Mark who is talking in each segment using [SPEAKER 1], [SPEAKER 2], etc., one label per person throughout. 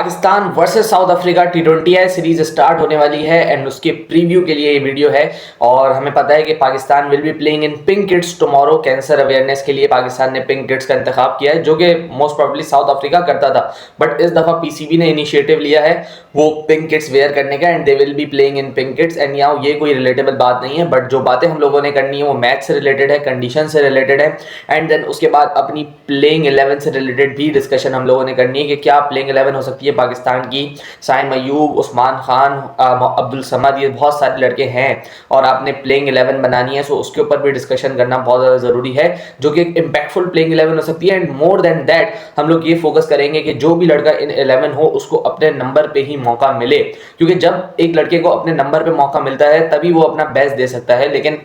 [SPEAKER 1] Pakistan versus south Africa T20 series start होने वाली है एंड उसके प्रीव्यू के लिए ये वीडियो है। और हमें पता है कि Pakistan will be playing in pink kits tomorrow. Cancer awareness के लिए पाकिस्तान ने पिंक किट्स का इंतखाब किया है, जो कि मोस्ट प्रोबेबली साउथ अफ्रीका करता था, बट इस दफा पीसीबी ने इनिशिएटिव लिया है वो पिंक किट्स वेयर करने का and they will be playing in pink kits. And यहाँ ये कोई रिलेटेबल बात नहीं है, बट जो बातें हम लोगों ने करनी है वो मैच से रिलेटेड है, कंडीशन से रिलेटेड है एंड देन उसके बाद अपनी प्लेइंग 11 से रिलेटेड भी डिस्कशन हम लोगों ने करनी है कि क्या प्लेइंग 11 हो सकती है पाकिस्तान की। साइम अयूब, उस्मान खान, अब्दुल समद, ये बहुत सारे लड़के हैं और आपने प्लेइंग 11 बनानी है, सो उसके ऊपर भी डिस्कशन करना बहुत ज़्यादा ज़रूरी है, जो कि एक इम्पैक्टफुल प्लेइंग 11 हो सकती है। एंड मोर देन दैट हम लोग ये फोकस करेंगे कि जो भी लड़का इन 11 हो उसको अपने नंबर पे ही मौका मिले, क्योंकि जब एक लड़के को अपने नंबर पे मौका मिलता है तभी वो अपना बेस्ट दे सकता है। लेकिन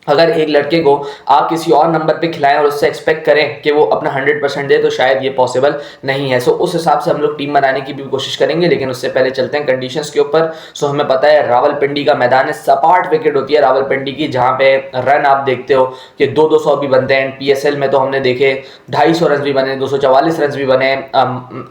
[SPEAKER 1] अगर एक लड़के को आप किसी और नंबर पे खिलाएं और उससे एक्सपेक्ट करें कि वो अपना 100% दे, तो शायद ये पॉसिबल नहीं है। सो उस हिसाब से हम लोग टीम बनाने की भी कोशिश करेंगे, लेकिन उससे पहले चलते हैं कंडीशंस के ऊपर। सो हमें पता है रावलपिंडी का मैदान है, सपाट विकेट होती है रावलपिंडी की, जहां पे रन आप देखते हो कि 200 भी बनते हैं। पीएसएल में तो हमने देखे 250 रन भी बने, 244 रन भी बने।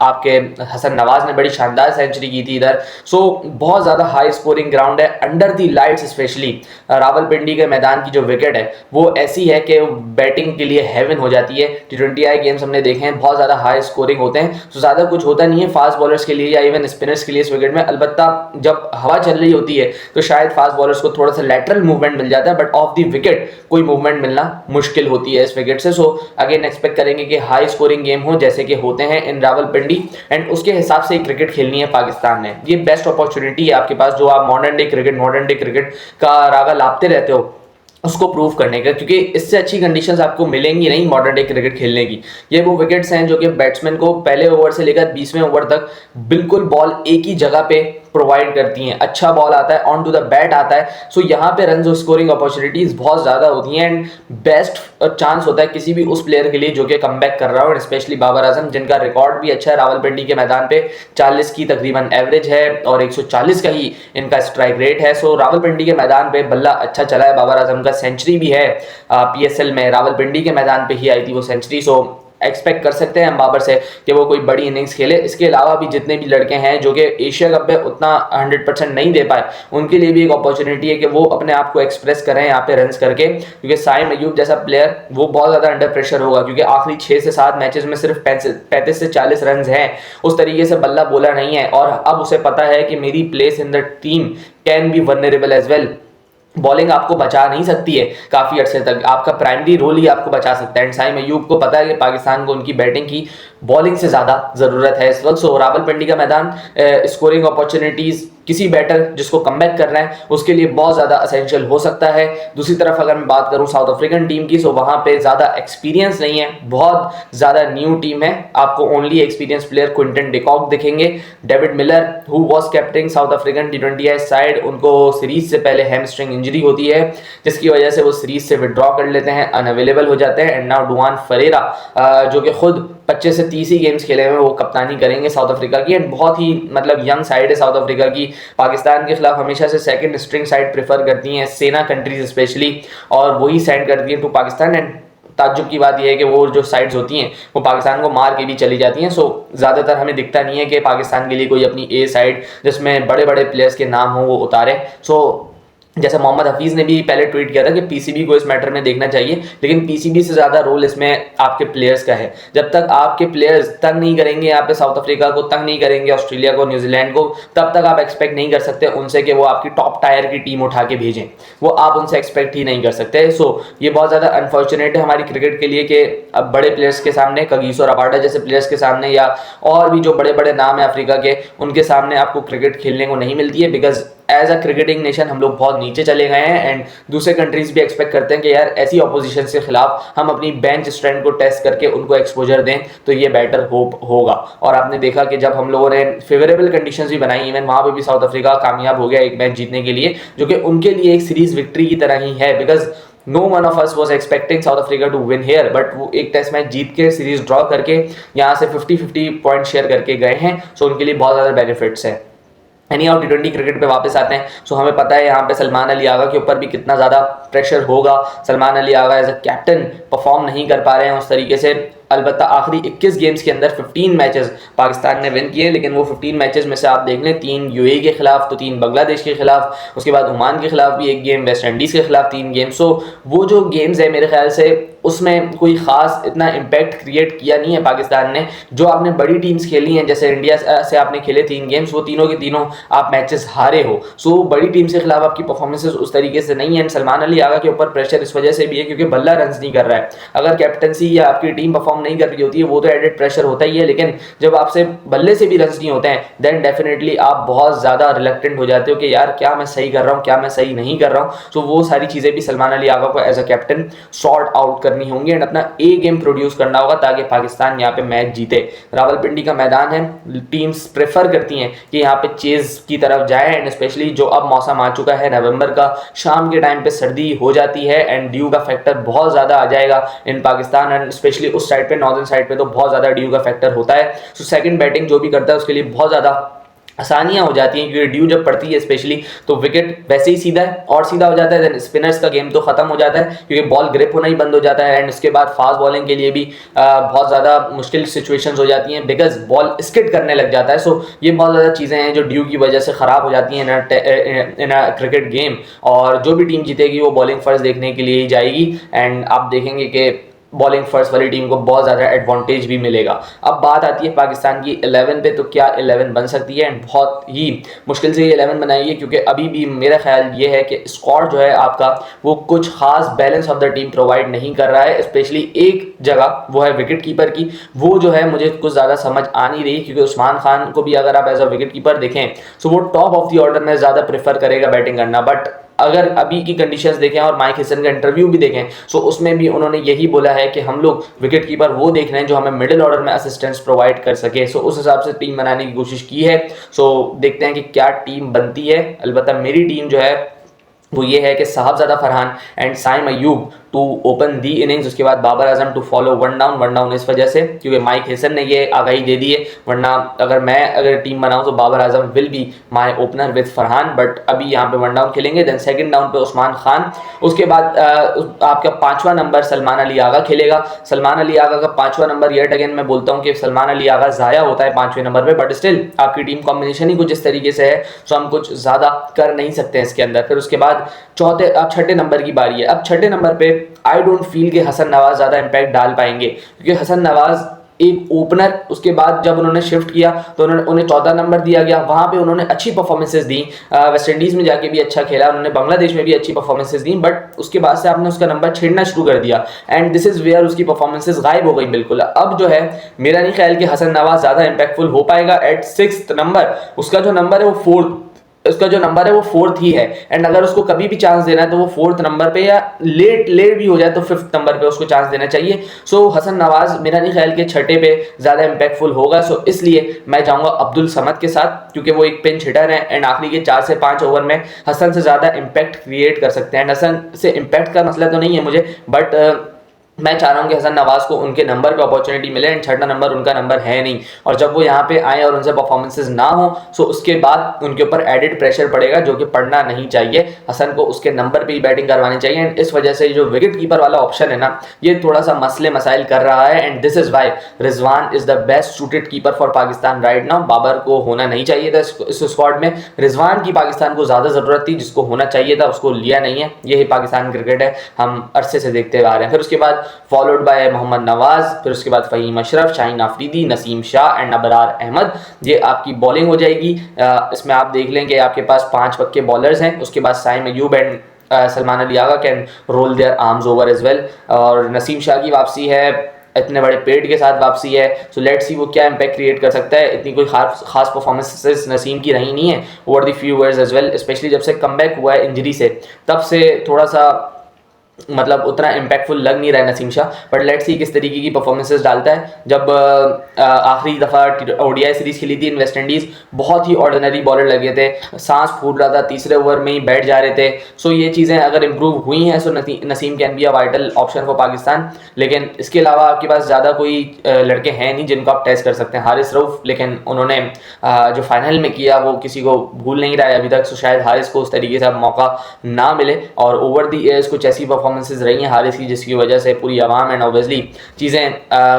[SPEAKER 1] आपके हसन नवाज ने बड़ी शानदार सेंचुरी की थी इधर। सो बहुत ज़्यादा हाई स्कोरिंग ग्राउंड है under the lights, specially Rawalpindi के मैदान की जो विकेट है वो ऐसी है कि बैटिंग के लिए हेवन हो जाती है। T20 गेम्स हमने देखे हैं, बहुत ज़्यादा हाई स्कोरिंग होते हैं, तो ज़्यादा कुछ होता नहीं है फास्ट बॉलर्स के लिए या इवन स्पिनर्स के लिए इस विकेट में। अलबत्ता जब हवा चल रही होती है तो शायद फास्ट बॉलर्स को थोड़ा सा लैटरल मूवमेंट मिल जाता है, बट ऑफ द विकेट कोई मूवमेंट मिलना मुश्किल होती है इस विकेट से। सो अगेन एक्सपेक्ट करेंगे कि हाई स्कोरिंग गेम हो जैसे कि होते हैं इन रावलपिंडी, एंड उसके हिसाब से क्रिकेट खेलनी है पाकिस्तान ने। ये बेस्ट अपॉर्चुनिटी है आपके पास, जो आप मॉडर्न डे क्रिकेट का रागा लापते रहते हो उसको प्रूव करने का, क्योंकि इससे अच्छी कंडीशंस आपको मिलेंगी नहीं मॉडर्न डे क्रिकेट खेलने की। ये वो विकेट्स हैं जो कि बैट्समैन को पहले ओवर से लेकर 20वें ओवर तक बिल्कुल बॉल एक ही जगह पे प्रोवाइड करती हैं। अच्छा बॉल आता है, ऑन टू द बैट आता है, सो यहाँ पे रन और स्कोरिंग अपॉर्चुनिटीज बहुत ज़्यादा होती हैं एंड बेस्ट चांस होता है किसी भी उस प्लेयर के लिए जो कि कमबैक कर रहा हो, स्पेशली बाबर आजम, जिनका रिकॉर्ड भी अच्छा है रावलपिंडी के मैदान पे। 40 की तकरीबन एवरेज है और 140 का ही इनका स्ट्राइक रेट है। सो रावलपिंडी के मैदान पे बल्ला अच्छा चला है बाबर आजम का, सेंचुरी भी है पीएसएल में रावलपिंडी के मैदान पे ही आई थी वो सेंचुरी। सो एक्सपेक्ट कर सकते हैं हम बाबर से कि वो कोई बड़ी इनिंग्स खेले। इसके अलावा भी जितने भी लड़के हैं जो कि एशिया कप में उतना 100% नहीं दे पाए, उनके लिए भी एक अपॉर्चुनिटी है कि वो अपने आप को एक्सप्रेस करें यहाँ पे रन्स करके, क्योंकि साइम अयूब जैसा प्लेयर वो बहुत ज़्यादा अंडर प्रेशर होगा, क्योंकि आखिरी 6 से 7 मैचेस में सिर्फ 35 से 40 रन हैं। उस तरीके से बल्ला बोला नहीं है और अब उसे पता है कि मेरी place in the team can be vulnerable as well. Bowling आपको बचा नहीं सकती है काफ़ी अरसे तक, आपका प्राइमरी रोल ही आपको बचा सकता है। एंड साइम अयूब को पता है कि पाकिस्तान को उनकी बैटिंग की बॉलिंग से ज़्यादा ज़रूरत है इस वक्त। सो रावलपिंडी का मैदान स्कोरिंग अपॉर्चुनिटीज़ किसी बैटर जिसको कमबैक करना है उसके लिए बहुत ज़्यादा असेंशियल हो सकता है। दूसरी तरफ अगर मैं बात करूं साउथ अफ्रीकन टीम की, सो वहाँ पे ज़्यादा एक्सपीरियंस नहीं है, बहुत ज़्यादा न्यू टीम है। आपको only experience player Quinton de Kock दिखेंगे। David Miller who was captain South African T20 side, उनको सीरीज से पहले हैमस्ट्रिंग इंजरी होती है जिसकी वजह से वो सीरीज से विड्रॉ कर लेते हैं, अनअवेलेबल हो जाते हैं। एंड नाउ डुआन फरेरा जो कि खुद 25 से 30 ही गेम्स खेले हुए, वो कप्तानी करेंगे साउथ अफ्रीका की। एंड बहुत ही मतलब यंग साइड है साउथ अफ्रीका की, पाकिस्तान के खिलाफ हमेशा से सेकंड स्ट्रिंग साइड प्रेफर करती हैं, सेना कंट्रीज स्पेशली, और वही सेंड करती हैं टू पाकिस्तान। एंड ताज्जुब की बात यह है कि वो जो साइड्स होती हैं वो पाकिस्तान को मार के भी चली जाती हैं। सो ज़्यादातर हमें दिखता नहीं है कि पाकिस्तान के लिए कोई अपनी ए साइड जिसमें बड़े बड़े प्लेयर्स के नाम हो वो उतारे। सो जैसे मोहम्मद हफीज़ ने भी पहले ट्वीट किया था कि पीसीबी को इस मैटर में देखना चाहिए, लेकिन पीसीबी से ज़्यादा रोल इसमें आपके प्लेयर्स का है। जब तक आपके प्लेयर्स तंग नहीं करेंगे यहाँ पे साउथ अफ्रीका को, तंग नहीं करेंगे ऑस्ट्रेलिया को, न्यूजीलैंड को, तब तक आप एक्सपेक्ट नहीं कर सकते उनसे कि वो आपकी टॉप टायर की टीम उठा के भेजें, वो आप उनसे एक्सपेक्ट ही नहीं कर सकते। सो ये बहुत ज़्यादा अनफॉर्चुनेट है हमारी क्रिकेट के लिए कि अब बड़े प्लेयर्स के सामने, कगिसो रबाडा जैसे प्लेयर्स के सामने या और भी जो बड़े बड़े नाम है अफ्रीका के, उनके सामने आपको क्रिकेट खेलने को नहीं मिलती है, because as a cricketing nation हम लोग बहुत नीचे चले गए हैं। एंड दूसरे कंट्रीज भी एक्सपेक्ट करते हैं कि यार ऐसी ऑपोजिशन के खिलाफ हम अपनी बेंच स्ट्रेंथ को टेस्ट करके उनको एक्सपोजर दें तो ये बेटर होगा। और आपने देखा कि जब हम लोगों ने फेवरेबल कंडीशंस भी बनाई, इवन वहाँ पे भी साउथ अफ्रीका कामयाब हो गया एक मैच जीतने के लिए, जो कि उनके लिए एक सीरीज विक्ट्री की तरह ही है, because no one of us was expecting South Africa to win here, but वो एक टेस्ट मैच जीत के सीरीज ड्रॉ करके यहाँ से 50-50 पॉइंट शेयर करके गए हैं। सो उनके लिए बहुत ज़्यादा बेनिफिट्स है। एनी हाउ टी20 क्रिकेट पे वापस आते हैं। सो हमें पता है यहाँ पे सलमान अली आगा के ऊपर भी कितना ज़्यादा प्रेशर होगा। सलमान अली आगा एज अ कैप्टन परफॉर्म नहीं कर पा रहे हैं उस तरीके से। अलबत्ता आखिरी 21 गेम्स के अंदर 15 मैचेस पाकिस्तान ने विन किए, लेकिन वो 15 मैचेस में से आप देख लें 3 यूएई के खिलाफ, तो 3 बांग्लादेश के खिलाफ, उसके बाद ओमान के खिलाफ भी 1 गेम, वेस्ट इंडीज़ के खिलाफ 3 गेम। सो वो जो गेम्स है मेरे ख्याल से उसमें कोई ख़ास इतना इम्पैक्ट क्रिएट किया नहीं है पाकिस्तान ने। जो आपने बड़ी टीम्स खेली हैं, जैसे इंडिया से आपने खेले 3 गेम्स, वो तीनों के तीनों आप मैचेस हारे हो। सो बड़ी टीम के खिलाफ आपकी परफॉर्मेंसेस उस तरीके से नहीं है। सलमान अली आगा के ऊपर प्रेशर इस वजह से भी है क्योंकि बल्ला रन नहीं कर रहा है। अगर कैप्टनसी या आपकी टीम परफॉर्म नहीं कर रही होती है वो तो एडेड प्रेशर होता ही है, लेकिन जब आपसे बल्ले से भी रन नहीं होते हैं देन डेफिनेटली आप बहुत ज़्यादा रिलक्टेंट हो जाते हो कि यार क्या मैं सही कर रहा हूँ, क्या मैं सही नहीं कर रहा हूँ। सो वो सारी चीज़ें भी सलमान अली आगा को as a captain sort out करनी होंगी एंड अपना ए गेम प्रोड्यूस करना होगा ताकि पाकिस्तान यहाँ पे मैच जीते। रावलपिंडी का मैदान है, टीम्स प्रेफर करती हैं कि यहाँ पे चेज की तरफ जाए एंड स्पेशली जो अब मौसम आ चुका है नवंबर का, शाम के टाइम पे सर्दी हो जाती है एंड ड्यू का फैक्टर बहुत ज़्यादा आ जाएगा इन पाकिस्तान एंड स्पेशली उस साइड पे, नॉर्दर्न साइड पे तो बहुत ज़्यादा ड्यू का फैक्टर होता है। सो सेकंड बैटिंग जो भी करता है उसके लिए बहुत ज़्यादा आसानियां हो जाती हैं क्योंकि ड्यू जब पड़ती है स्पेशली तो विकेट वैसे ही सीधा है और सीधा हो जाता है, देन स्पिनर्स का गेम तो खत्म हो जाता है क्योंकि बॉल ग्रिप होना ही बंद हो जाता है एंड उसके बाद फास्ट बॉलिंग के लिए भी बहुत ज़्यादा मुश्किल सिचुएशंस हो जाती हैं बिकॉज बॉल स्किड करने लग जाता है। सो ये बहुत ज़्यादा चीज़ें हैं जो ड्यू की वजह से ख़राब हो जाती हैं इन अ क्रिकेट गेम। और जो भी टीम जीतेगी वो बॉलिंग फर्स्ट देखने के लिए ही जाएगी एंड आप देखेंगे कि बॉलिंग फर्स्ट वाली टीम को बहुत ज़्यादा एडवांटेज भी मिलेगा। अब बात आती है पाकिस्तान की 11 पे, तो क्या 11 बन सकती है एंड बहुत ही मुश्किल से ये 11 बनाई है क्योंकि अभी भी मेरा ख्याल ये है कि स्क्वाड जो है आपका वो कुछ खास balance of the team provide नहीं कर रहा है। स्पेशली एक जगह वो है विकेट कीपर की, वो जो है मुझे कुछ ज़्यादा समझ आ नहीं रही क्योंकि उस्मान खान को भी अगर आप एज अ विकेट कीपर देखें तो वो टॉप ऑफ द ऑर्डर में ज़्यादा प्रेफर करेगा बैटिंग करना, बट अगर अभी की कंडीशंस देखें और माइक हिसन का इंटरव्यू भी देखें सो उसमें भी उन्होंने यही बोला है कि हम लोग विकेट कीपर वो देख रहे हैं जो हमें मिडिल ऑर्डर में असिस्टेंस प्रोवाइड कर सके। सो उस हिसाब से टीम बनाने की कोशिश की है। सो देखते हैं कि क्या टीम बनती है। अलबत्ता मेरी टीम जो है वो ये है कि Sahibzada Farhan and Saim Ayub to open the innings, उसके बाद Babar Azam to follow one down इस वजह से क्योंकि माइक हिसन ने ये आगाही दे दी है, वरना अगर टीम बनाऊं तो Babar Azam will be my opener with Farhan, but अभी यहाँ पे वन डाउन खेलेंगे। देन सेकंड डाउन पे उस्मान खान, उसके बाद आपका 5वां नंबर सलमान अली आगा खेलेगा। सलमान अली आगा का 5वां नंबर येट अगेन मैं बोलता हूँ कि सलमान अली आगा ज़ाया होता है 5वें नंबर पे, बट स्टिल आपकी टीम कॉम्बिनेशन ही कुछ इस तरीके से है सो हम कुछ ज़्यादा कर नहीं सकते हैं इसके अंदर। फिर उसके बाद अब छठे नंबर की बारी है। अब छठे नंबर पे आई डोंट फील कि हसन नवाज ज़्यादा इम्पैक्ट डाल पाएंगे क्योंकि हसन नवाज एक ओपनर, उसके बाद जब उन्होंने शिफ्ट किया तो उन्हें 14 नंबर दिया गया, वहाँ पे उन्होंने अच्छी परफॉर्मेंसेज दी, वेस्ट इंडीज़ में जाके भी अच्छा खेला, उन्होंने बांग्लादेश में भी अच्छी परफॉर्मेंसेज दी, बट उसके बाद से आपने उसका नंबर छेड़ना शुरू कर दिया एंड दिस इज़ वेयर उसकी परफॉर्मेंसेज गायब हो गई बिल्कुल। अब जो है मेरा नहीं ख्याल कि हसन नवाज ज़्यादा इम्पैक्टफुल हो पाएगा एट 6th नंबर। उसका जो नंबर है वो 4th ही है एंड अगर उसको कभी भी चांस देना है तो वो 4th नंबर पे या लेट भी हो जाए तो 5th नंबर पे उसको चांस देना चाहिए। सो हसन नवाज मेरा नहीं ख्याल कि छठे पे ज़्यादा इम्पैक्टफुल होगा। सो इसलिए मैं जाऊंगा अब्दुल समद के साथ क्योंकि वो एक पिंच हिटर है एंड आखिरी के 4 से 5 ओवर में हसन से ज़्यादा इम्पैक्ट क्रिएट कर सकते हैं। हसन से इम्पैक्ट का मसला तो नहीं है मुझे, बट मैं चाह रहा हूँ कि हसन नवाज को उनके नंबर पे अपॉर्चुनिटी मिले एंड छठा नंबर उनका नंबर है नहीं, और जब वो यहाँ पे आए और उनसे परफॉर्मेंसेज ना हो सो उसके बाद उनके ऊपर एडिड प्रेशर पड़ेगा जो कि पड़ना नहीं चाहिए। हसन को उसके नंबर पे ही बैटिंग करवानी चाहिए एंड इस वजह से जो विकेट कीपर वाला ऑप्शन है ना ये थोड़ा सा मसले मसाइल कर रहा है and this is why Rizwan is the best suited keeper for Pakistan right now. Babar को होना नहीं चाहिए था इस स्क्वाड में, रिजवान की पाकिस्तान को ज़्यादा ज़रूरत थी, जिसको होना चाहिए था उसको लिया नहीं है। यही पाकिस्तान क्रिकेट है, हम अरसे से देखते आ रहे हैं। फिर उसके बाद फॉलोड बाय मोहम्मद नवाज, फिर उसके बाद फ़हीम अशरफ, शाहीन आफरीदी, नसीम शाह एंड अबरार अहमद। ये आपकी बॉलिंग हो जाएगी। इसमें आप देख लें कि आपके पास 5 पक्के बॉलर्स हैं। उसके बाद Saim Ayub and Salman Ali Agha can roll their arms over as well, और नसीम शाह की वापसी है, इतने बड़े पेड के साथ वापसी है। सो लेट्स सी वो क्या इम्पैक्ट क्रिएट कर सकता है। इतनी कोई खास परफॉर्मेंसेस नसीम की रही नहीं है over the few years as well, specially जब से कमबैक हुआ है इंजरी से, तब से थोड़ा सा मतलब उतना इम्पैक्टफुल लग नहीं रहा है Naseem Shah, but let's see किस तरीके की परफॉर्मेंसेस डालता है। जब आखिरी दफ़ा ओडीआई सीरीज खेली थी इन वेस्ट इंडीज़, बहुत ही ऑर्डिनरी बॉलर लगे थे, सांस फूट रहा था, तीसरे ओवर में ही बैठ जा रहे थे। सो ये चीज़ें अगर इंप्रूव हुई हैं so Naseem can be a vital option for Pakistan. लेकिन इसके अलावा आपके पास ज़्यादा कोई लड़के हैं नहीं जिनको आप टेस्ट कर सकते हैं। हारिस रऊफ, लेकिन उन्होंने जो फाइनल में किया वो किसी को भूल नहीं रहा है अभी तक, सो शायद हारिस को उस तरीके से अब मौका ना मिले। और ओवर द ईयर्स कुछ ऐसी परफॉर्मेंसेज रही हैं हारिस की जिसकी वजह से पूरी आवाम एंड ऑब्वियसली चीज़ें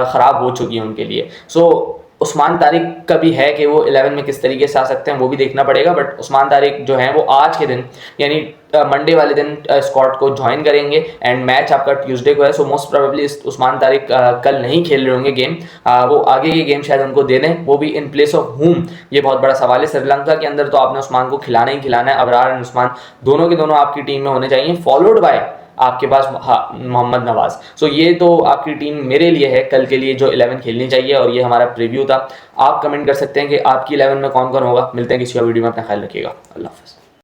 [SPEAKER 1] ख़राब हो चुकी हैं उनके लिए। सो उस्मान तारिक का भी है कि वो 11 में किस तरीके से आ सकते हैं, वो भी देखना पड़ेगा। बट उस्मान तारिक जो है वो आज के दिन यानी मंडे वाले दिन स्क्वाड को ज्वाइन करेंगे एंड मैच आपका ट्यूसडे को है। So most probably Usman Tariq कल नहीं खेल रहे होंगे गेम, वो आगे के गेम शायद उनको दे दें, वो भी इन प्लेस ऑफ हुम, ये बहुत बड़ा सवाल है। श्रीलंका के अंदर तो आपने उस्मान को खिलाना ही खिलाना है, अबरार एंड उस्मान दोनों के दोनों आपकी टीम में होने चाहिए, फॉलोड बाय आपके पास मोहम्मद नवाज। सो ये तो आपकी टीम मेरे लिए है कल के लिए जो 11 खेलनी चाहिए, और ये हमारा प्रीव्यू था। आप कमेंट कर सकते हैं कि आपकी 11 में कौन कौन होगा। मिलते हैं किसी और वीडियो में, अपना ख्याल रखिएगा, अल्लाह हाफ़िज़।